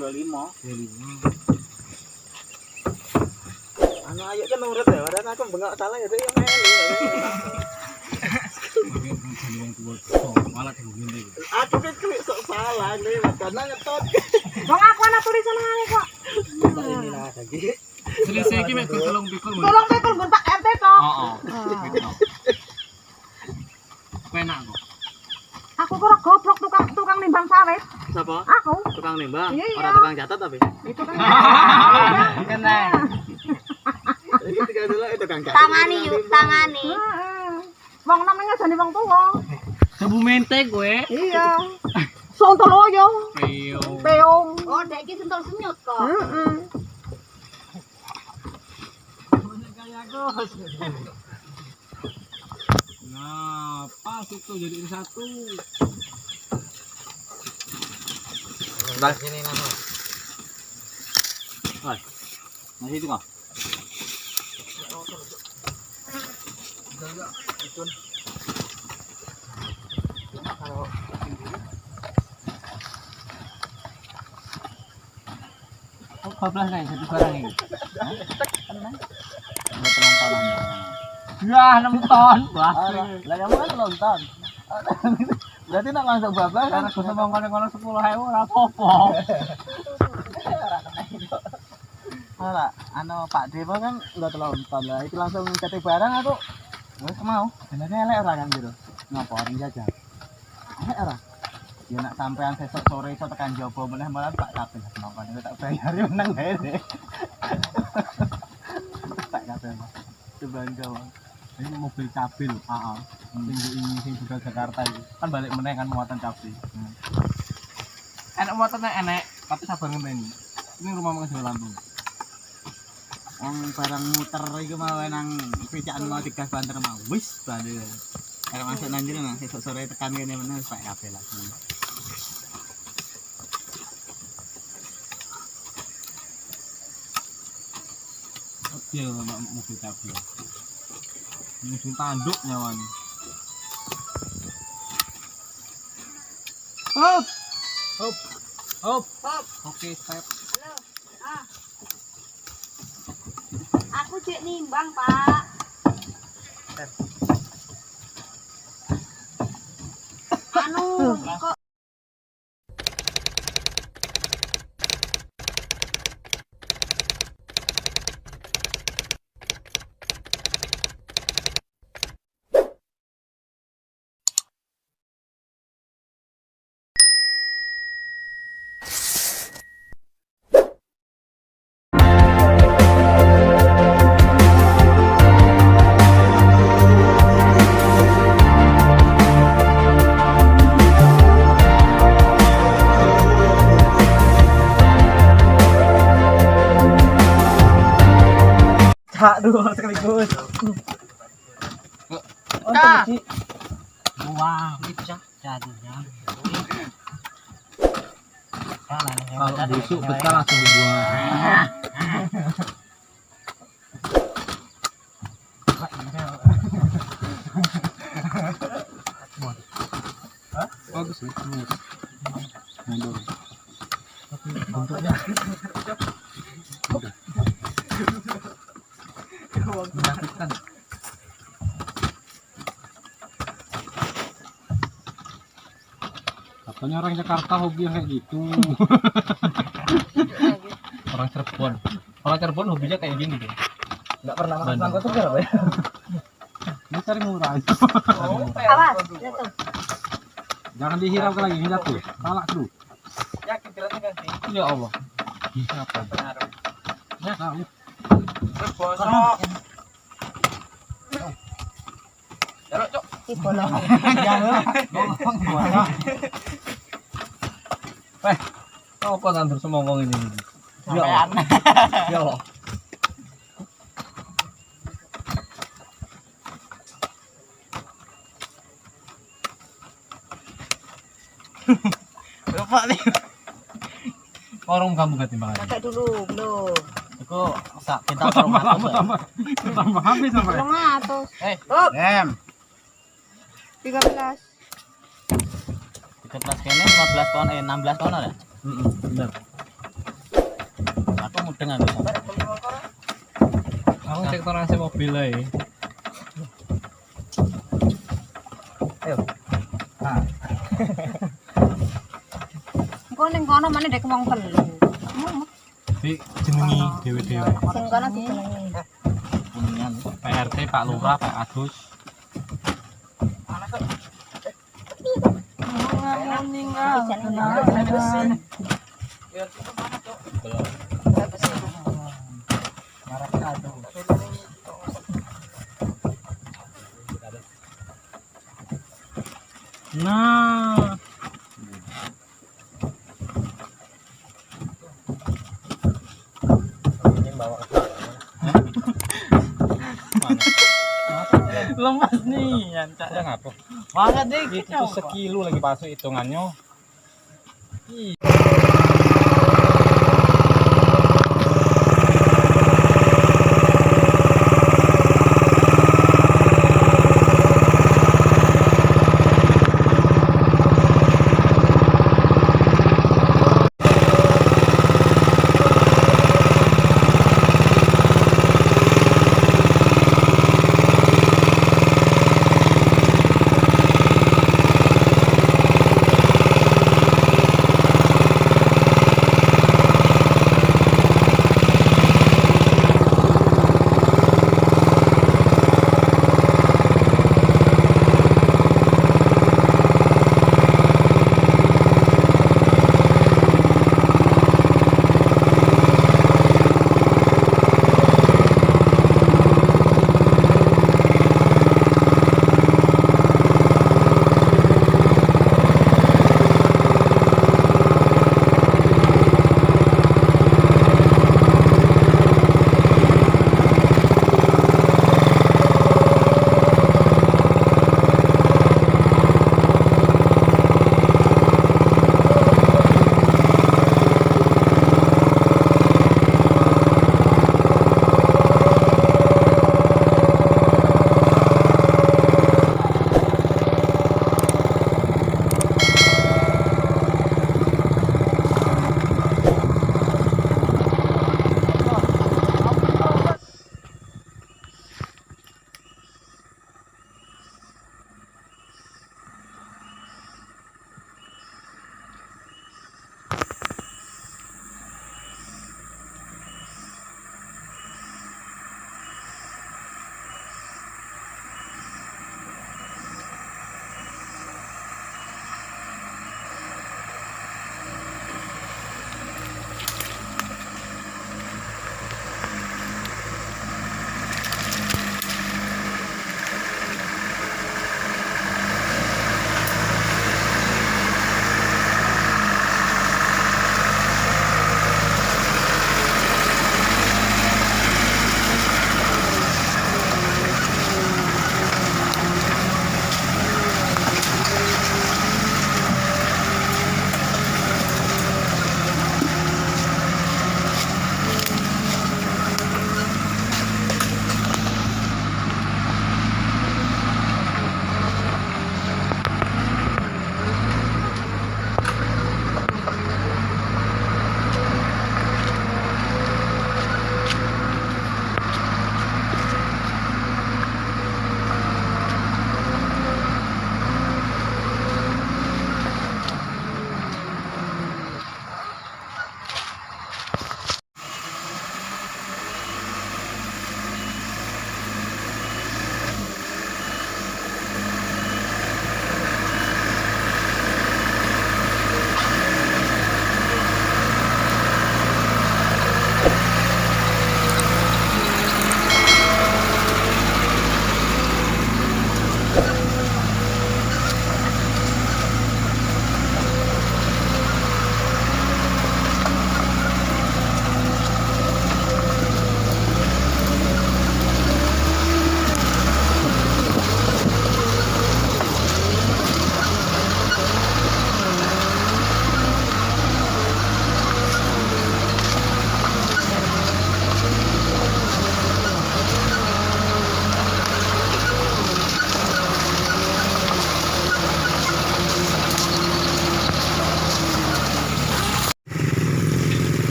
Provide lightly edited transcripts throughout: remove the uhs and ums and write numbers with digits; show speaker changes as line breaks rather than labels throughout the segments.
25.
25.
Anu ayo kan nurut ya, padahal aku bengok salah ya yang melu.
Jadi wong tua malah dihubungin iki.
Aku kan klik sok salah nih, karena ngetot.
Wong aku ana tulisan ae kok.
Ini lah lagi.
Selisih iki mek tolong pikul.
Tolong pikul mun Pak RT to.
Heeh. Penak kok.
Aku kok goblok tukang nimbang sawit.
Siapa?
Aku.
Tukang nembang,
Iya.
orang tukang catat tapi.
Itu kan.
Kenang. Ini tiga dulu itu tukang catat.
Tangani yuk, tangani.
Heeh. Wong namanya jane wong tuwa.
Sebu mente kowe.
Iya. Sontoloyo.
Ayo.
Peong.
Oh, dek iki sentul senyut kok.
Heeh.
Nah, pas itu jadiin satu.
Nah, sini nano. Hai. Masih itu kah?
Oh, 12 nih, satu barang ini.
Buat penonton.
Ya, 6 ton. Wah,
Lah kamu kan nonton. Berarti nak langsung bablas kan?
karena bisa ngomong-ngomong 10.000 ora apa-apa.
Ora, anu Pak Dewa kan udah nonton lah. Itu langsung cetek barang aku. Wes mau. Sebenarnya elek ora kan gitu. Ngapa orang jajan? Elek ora. Ya nak sampean sesuk sore iso tekan jopo meneh malah tak kabeh nongkon tak bayar yo nang ngene. Tak kabeh. Coba jawab.
Ini mobil cabil, heeh. Sing juga Jakarta itu. Kan balik meneh kan muatan cabil. Enak muatan enek, tapi sabar ngenteni. Ini rumah mengasih Lampung.
Wong barang muter iku mau nang picaan mau digas banter mau wis balik. Arep masuk nang jero nang sesuk sore tekan kene meneh tak kabeh lah.
Dia mobil cabil. Musim tanduk nyawan. Hop. Hop. Hop.
Hop.
Oke, step.
Halo. Ah. Aku cek nimbang, Pak. Anu, kok
Tak dua sekaligus.
Kak.
Wah, bisa jadinya.
Kalau busuk bekal langsung dibuang. Bagus ya, mulus. Mundur. Bentuknya. Menakutkan. Katanya orang Jakarta hobi yang kayak gitu. Orang Cirebon. Orang Cirebon hobinya kayak gini deh.
Enggak pernah makan
Bandung.
mangkok tuh apa ya?
Ini cari murah aja.
awas, jatuh.
Jangan dihiraukan lagi, ini jatuh. Salah tuh.
Yakin jelasnya ganti.
Ya Allah. Apa? Ya, tahu.
Bosok. Jaluk, Cok.
Si bolong.
Jaluk.
Apa nandur semongkong ini? Ya
Sampean.
Allah. Ya Allah.
Lupa nih.
Orang kamu gak timbangan.
Pakai dulu, belum.
Iku sak kita rumah
Tambah habis sampai.
200.
Hop. Dem.
13.
13 kene 15 ton 16 ton ada.
Benar.
mudeng aku.
Aku cek tonase mobil ae.
Ayo. Nah,
Engko ning kono meneh dek wong telu.
Di jenengi dhewe-dhewe.
Sing kono dijenengi.
kuningan.
PRT, Pak Lurah, Pak Adus.
Nah, lemas nih, yancak.
Udah ngapa?
Banget deh,
Itu sekilo lagi masuk hitungannya.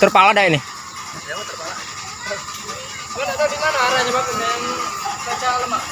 Terpala dah ini.
Gue nggak tahu di mana arahnya bang, yang kaca lemak.